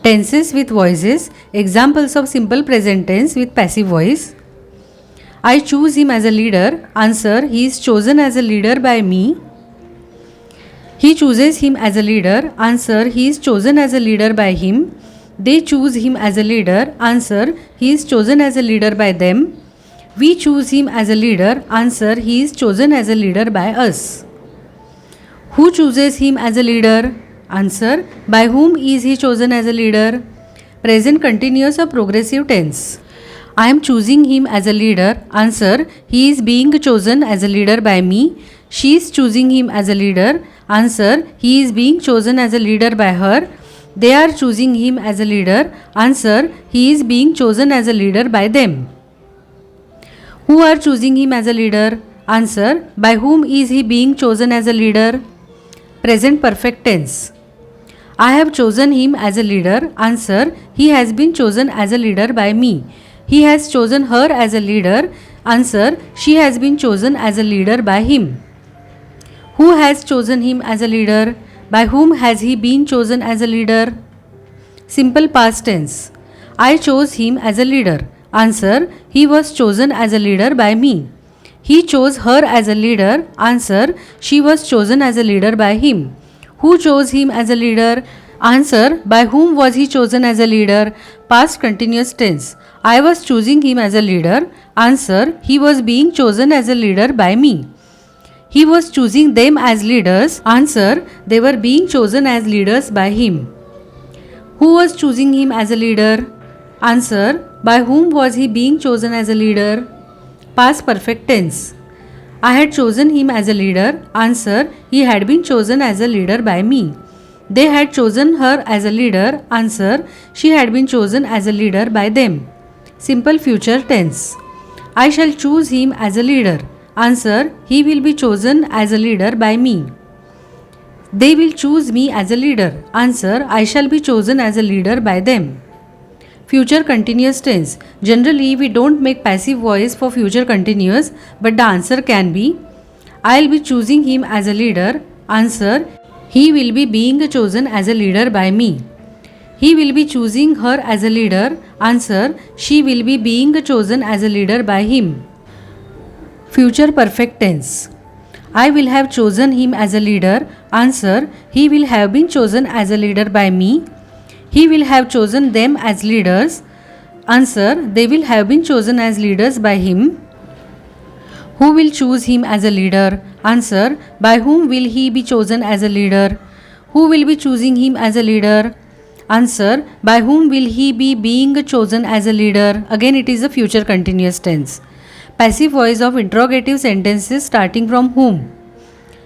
Tenses with voices. Examples of simple present tense with passive voice. I choose him as a leader. Answer, he is chosen as a leader by me. He chooses him as a leader. Answer, he is chosen as a leader by him. They choose him as a leader. Answer, he is chosen as a leader by them. We choose him as a leader. Answer, he is chosen as a leader by us. Who chooses him as a leader? Answer, by whom is he chosen as a leader? Present continuous or progressive tense. I am choosing him as a leader. Answer, he is being chosen as a leader by me. She is choosing him as a leader. Answer, he is being chosen as a leader by her. They are choosing him as a leader. Answer, he is being chosen as a leader by them. Who are choosing him as a leader? Answer, by whom is he being chosen as a leader? Present perfect tense. I have chosen him as a leader. Answer, he has been chosen as a leader by me. He has chosen her as a leader. Answer, she has been chosen as a leader by him. Who has chosen him as a leader? By whom has he been chosen as a leader? Simple past tense. I chose him as a leader. Answer, he was chosen as a leader by me. He chose her as a leader. Answer, she was chosen as a leader by him. Who chose him as a leader? Answer, by whom was he chosen as a leader? Past continuous tense. I was choosing him as a leader. Answer, he was being chosen as a leader by me. He was choosing them as leaders. Answer, they were being chosen as leaders by him. Who was choosing him as a leader? Answer, by whom was he being chosen as a leader? Past perfect tense. I had chosen him as a leader. Answer, he had been chosen as a leader by me. They had chosen her as a leader. Answer, she had been chosen as a leader by them. Simple future tense. I shall choose him as a leader. Answer, he will be chosen as a leader by me. They will choose me as a leader. Answer, I shall be chosen as a leader by them. Future continuous tense. Generally, we don't make passive voice for future continuous, but the answer can be I'll be choosing him as a leader. Answer, he will be being chosen as a leader by me. He will be choosing her as a leader. Answer, she will be being chosen as a leader by him. Future perfect tense. I will have chosen him as a leader. Answer, he will have been chosen as a leader by me. He will have chosen them as leaders. Answer, they will have been chosen as leaders by him. Who will choose him as a leader? Answer, by whom will he be chosen as a leader? Who will be choosing him as a leader? Answer, by whom will he be being chosen as a leader? Again, it is a future continuous tense. Passive voice of interrogative sentences starting from whom.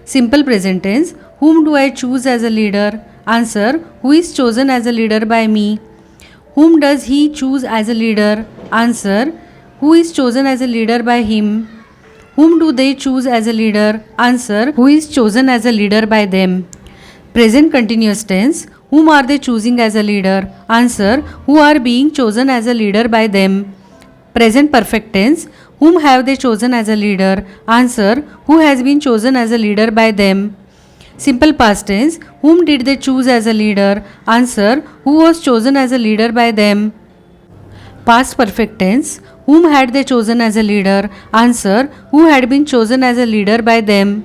Simple present tense. Whom do I choose as a leader? Answer, who is chosen as a leader by me? Whom does he choose as a leader? Answer, who is chosen as a leader by him? Whom do they choose as a leader? Answer, who is chosen as a leader by them. Present continuous tense. Whom are they choosing as a leader? Answer, who are being chosen as a leader by them. Present perfect tense. Whom have they chosen as a leader? Answer, who has been chosen as a leader by them. Simple past tense. Whom did they choose as a leader? Answer, who was chosen as a leader by them. Past perfect tense. Whom had they chosen as a leader? Answer, who had been chosen as a leader by them.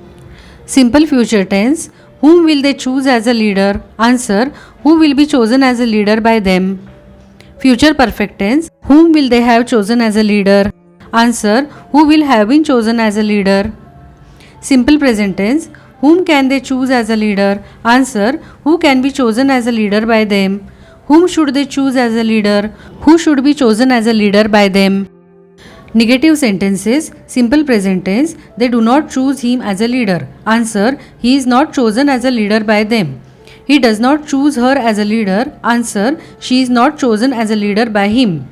Simple future tense. Whom will they choose as a leader? Answer, who will be chosen as a leader by them. Future perfect tense. Whom will they have chosen as a leader? Answer, who will have been chosen as a leader. Simple present tense. Whom can they choose as a leader? Answer, who can be chosen as a leader by them. Whom should they choose as a leader? Who should be chosen as a leader by them. Negative sentences. Simple present tense. They do not choose him as a leader. Answer, he is not chosen as a leader by them. He does not choose her as a leader. Answer, she is not chosen as a leader by him.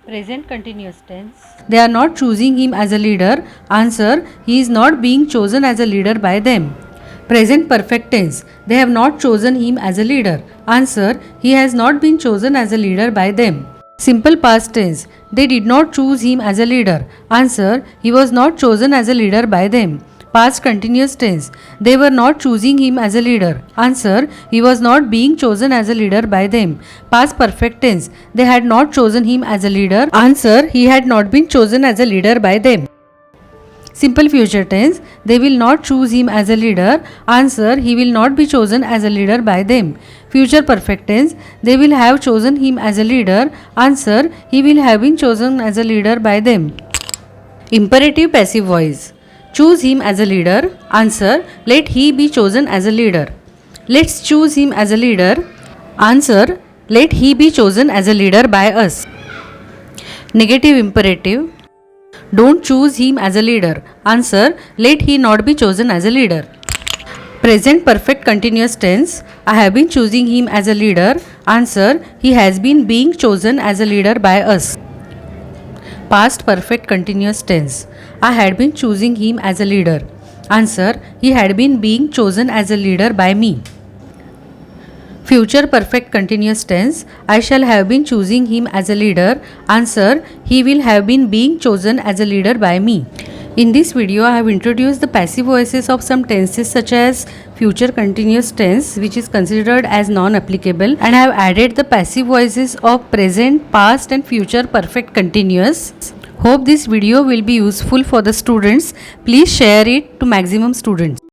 Present continuous tense. They are not choosing him as a leader. Answer, he is not being chosen as a leader by them. Present perfect tense. They have not chosen him as a leader. Answer, he has not been chosen as a leader by them. Simple past tense. They did not choose him as a leader. Answer, he was not chosen as a leader by them. Past continuous tense. They were not choosing him as a leader. Answer. He was not being chosen as a leader by them. Past perfect tense. They had not chosen him as a leader. Answer. He had not been chosen as a leader by them. Simple future tense. They will not choose him as a leader. Answer. He will not be chosen as a leader by them. Future perfect tense. They will have chosen him as a leader. Answer. He will have been chosen as a leader by them. Imperative passive voice. Choose him as a leader. Answer. Let he be chosen as a leader. Let's choose him as a leader. Answer. Let he be chosen as a leader by us. Negative imperative. Don't choose him as a leader. Answer. Let he not be chosen as a leader. Present perfect continuous tense. I have been choosing him as a leader. Answer. He has been being chosen as a leader by us. Past perfect continuous tense. I had been choosing him as a leader. Answer. He had been being chosen as a leader by me. Future perfect continuous tense. I shall have been choosing him as a leader. Answer. He will have been being chosen as a leader by me. In this video, I have introduced the passive voices of some tenses such as future continuous tense, which is considered as non-applicable, and I have added the passive voices of present, past and future perfect continuous. Hope this video will be useful for the students. Please share it to maximum students.